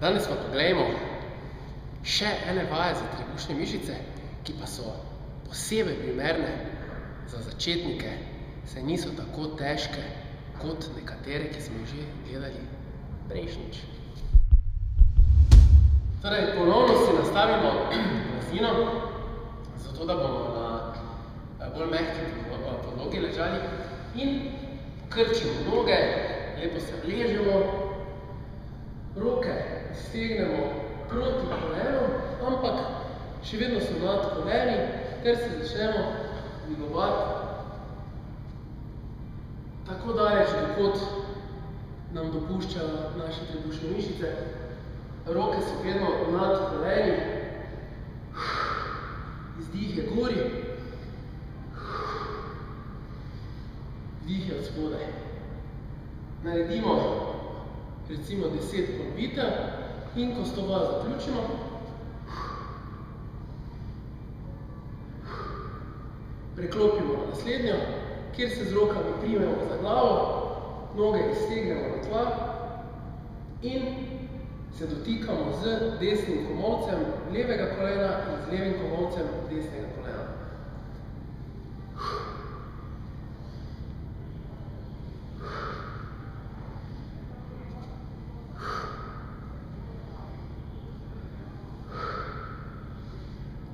Danes pa pogledajmo še ene vaje za trebušne mišice, ki pa so posebej primerne za začetnike, saj niso tako težke kot nekatere, ki smo jih že gledali prejšnjič. Torej, ponovno si nastavimo blazino, zato da bomo na bolj mehki podlogi ležali in pokrčimo noge, lepo se vležemo, roke stegnemo proti kolenom, ampak še vedno so nad koleni, ter se začnemo dvigovati tako daleč, dokot nam dopuščajo naše trebušne mišice. Roke so vedno nad koleni, izdih je gori, vdih je od spodaj. Naredimo recimo 10 ponovitev in ko s to vajo zaključimo, preklopimo na naslednjo, kjer se z rokami primemo za glavo, noge iztegnemo na tla in se dotikamo z desnim komolcem levega kolena in z levim komolcem desnega kolena.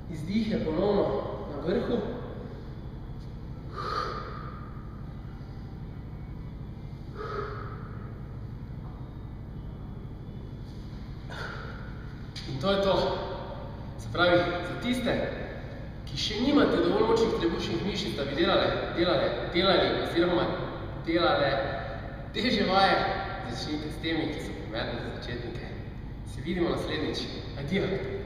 Izdih je ponovno na vrhu. In to je to. Se pravi, za tiste, ki še nimate dovolj močnih trebušnih mišic, da bi delali oziroma delale težje vaje, začnite s temi, ki so primerne za začetnike. Se vidimo naslednjič. Adijo!